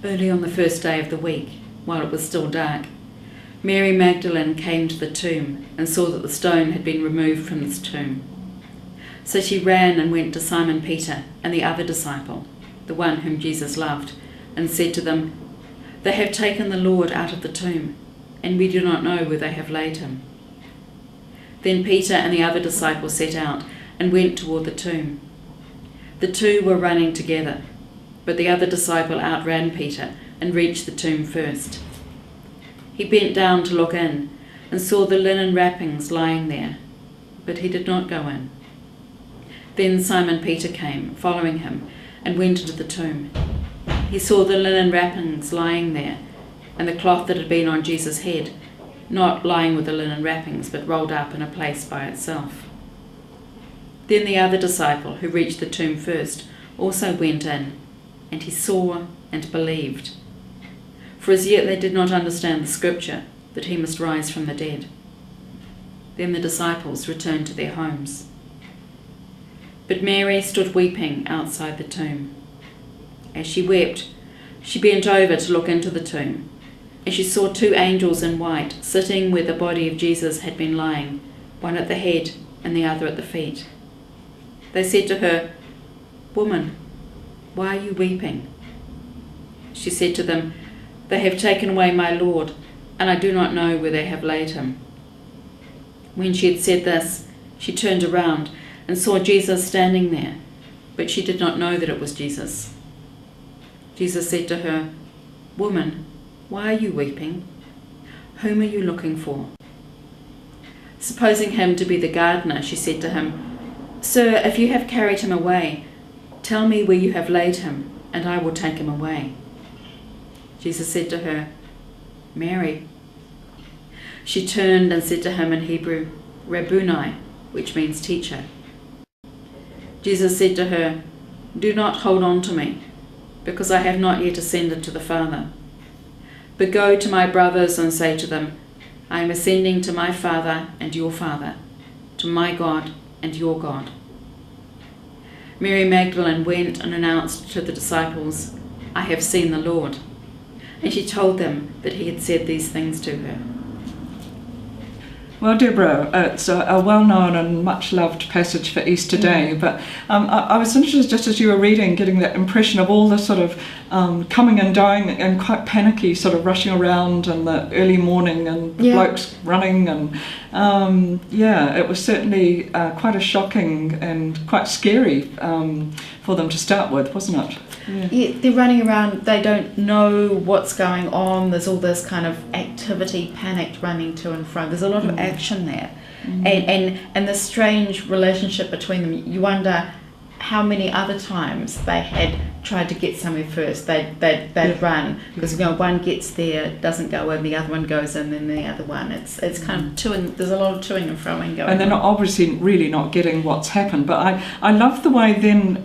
Early on the first day of the week, while it was still dark, Mary Magdalene came to the tomb and saw that the stone had been removed from the tomb. So she ran and went to Simon Peter and the other disciple, the one whom Jesus loved, and said to them, "They have taken the Lord out of the tomb, and we do not know where they have laid him." Then Peter and the other disciple set out and went toward the tomb. The two were running together, but the other disciple outran Peter and reached the tomb first. He bent down to look in and saw the linen wrappings lying there, but he did not go in. Then Simon Peter came, following him, and went into the tomb. He saw the linen wrappings lying there, and the cloth that had been on Jesus' head, not lying with the linen wrappings, but rolled up in a place by itself. Then the other disciple, who reached the tomb first, also went in, and he saw and believed. For as yet they did not understand the scripture, that he must rise from the dead. Then the disciples returned to their homes. But Mary stood weeping outside the tomb. As she wept, she bent over to look into the tomb, and she saw two angels in white sitting where the body of Jesus had been lying, one at the head and the other at the feet. They said to her, "Woman, why are you weeping?" She said to them, "They have taken away my Lord, and I do not know where they have laid him." When she had said this, she turned around and saw Jesus standing there, but she did not know that it was Jesus. Jesus said to her, "Woman, why are you weeping? Whom are you looking for?" Supposing him to be the gardener, she said to him, "Sir, if you have carried him away, tell me where you have laid him, and I will take him away." Jesus said to her, "Mary." She turned and said to him in Hebrew, "Rabboni," which means teacher. Jesus said to her, "Do not hold on to me, because I have not yet ascended to the Father. But go to my brothers and say to them, I am ascending to my Father and your Father, to my God and your God." Mary Magdalene went and announced to the disciples, "I have seen the Lord." And she told them that he had said these things to her. Well, Deborah, it's a well-known and much-loved passage for Easter Day, but I was interested, just as you were reading, getting that impression of all the sort of coming and going and quite panicky, sort of rushing around in the early morning and the blokes running, and it was certainly quite a shocking and quite scary for them to start with, wasn't it? Yeah, they're running around, they don't know what's going on, there's all this kind of activity, panicked running to and fro, there's a lot of action there, and the strange relationship between them. You wonder how many other times they had tried to get somewhere first. They'd run, because one gets there, doesn't go in, the other one goes in, then the other one. It's kind of toing, there's a lot of toing and froing going on. And they're not obviously really not getting what's happened. But I love the way then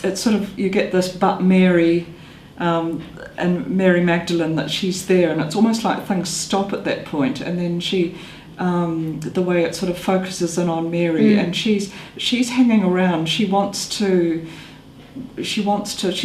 it's sort of, you get this but Mary and Mary Magdalene, that she's there, and it's almost like things stop at that point, and then she the way it sort of focuses in on Mary, and she's hanging around. She's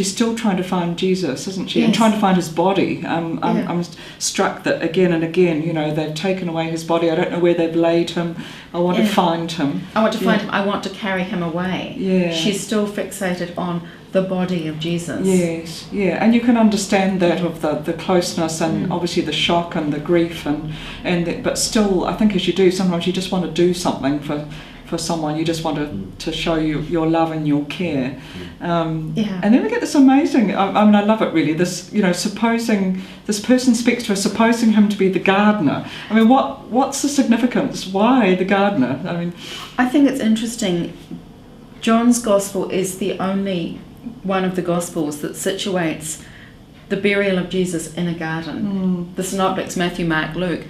still trying to find Jesus, isn't she? Yes. And trying to find his body. I'm struck that again and again, they've taken away his body. I don't know where they've laid him. I want to find him. I want to find him. I want to carry him away. Yeah. She's still fixated on the body of Jesus. Yes, yeah, and you can understand that of the closeness and obviously the shock and the grief but still, I think as you do, sometimes you just want to do something for someone. You just want to show your love and your care. And then we get this amazing, I love it really, this, supposing this person speaks to us, supposing him to be the gardener. What's the significance? Why the gardener? I think it's interesting. John's Gospel is the only one of the Gospels that situates the burial of Jesus in a garden. The Synoptics, Matthew, Mark, Luke,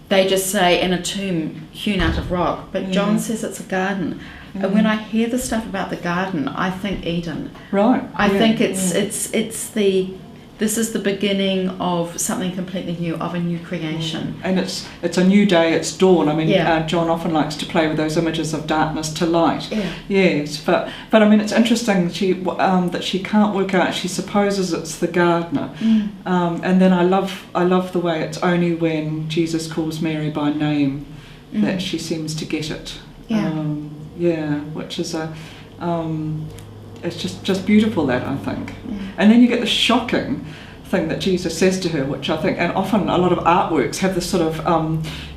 they just say in a tomb hewn out of rock, but John says it's a garden. And when I hear the stuff about the garden, I think Eden. Right. I think it's the This is the beginning of something completely new, of a new creation. And it's a new day, it's dawn. I mean, Yeah. John often likes to play with those images of darkness to light. Yeah. Yes, but I mean, it's interesting that she can't work out. She supposes it's the gardener, and then I love the way it's only when Jesus calls Mary by name that she seems to get it. Yeah. Which is it's just beautiful, that, I think. And then you get the shocking thing that Jesus says to her, which I think, and often a lot of artworks have this sort of,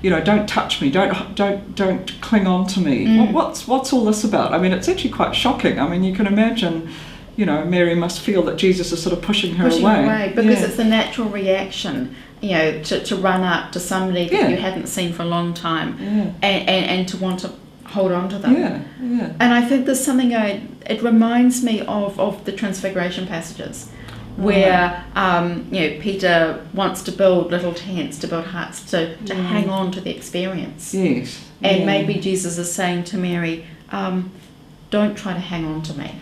don't touch me, don't cling on to me. What's all this about? I mean, it's actually quite shocking. I mean, you can imagine, Mary must feel that Jesus is sort of pushing her away. Because it's the natural reaction, to run up to somebody that you hadn't seen for a long time, and to want to hold on to them. And I think there's something, it reminds me of the Transfiguration passages, where Peter wants to build little tents, to build huts, to hang on to the experience. Yes. And maybe Jesus is saying to Mary, don't try to hang on to me.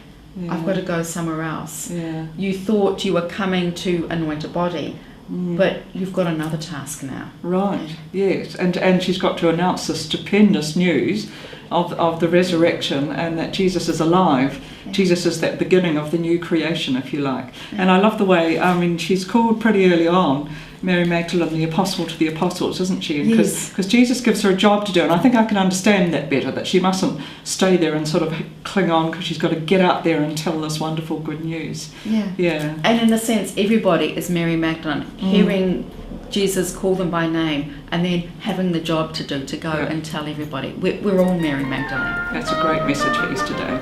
I've got to go somewhere else. You thought you were coming to anoint a body, but you've got another task now. Right, yes. And she's got to announce the stupendous news of the resurrection, and that Jesus is alive. Jesus is that beginning of the new creation, if you like. And I love the way, I mean, she's called pretty early on, Mary Magdalene, the apostle to the apostles, isn't she? Because Jesus gives her a job to do, and I think I can understand that better, that she mustn't stay there and sort of cling on, because she's got to get out there and tell this wonderful good news. Yeah. And in a sense, everybody is Mary Magdalene, hearing Jesus call them by name, and then having the job to do, to go and tell everybody. We're all Mary Magdalene. That's a great message for Easter Day.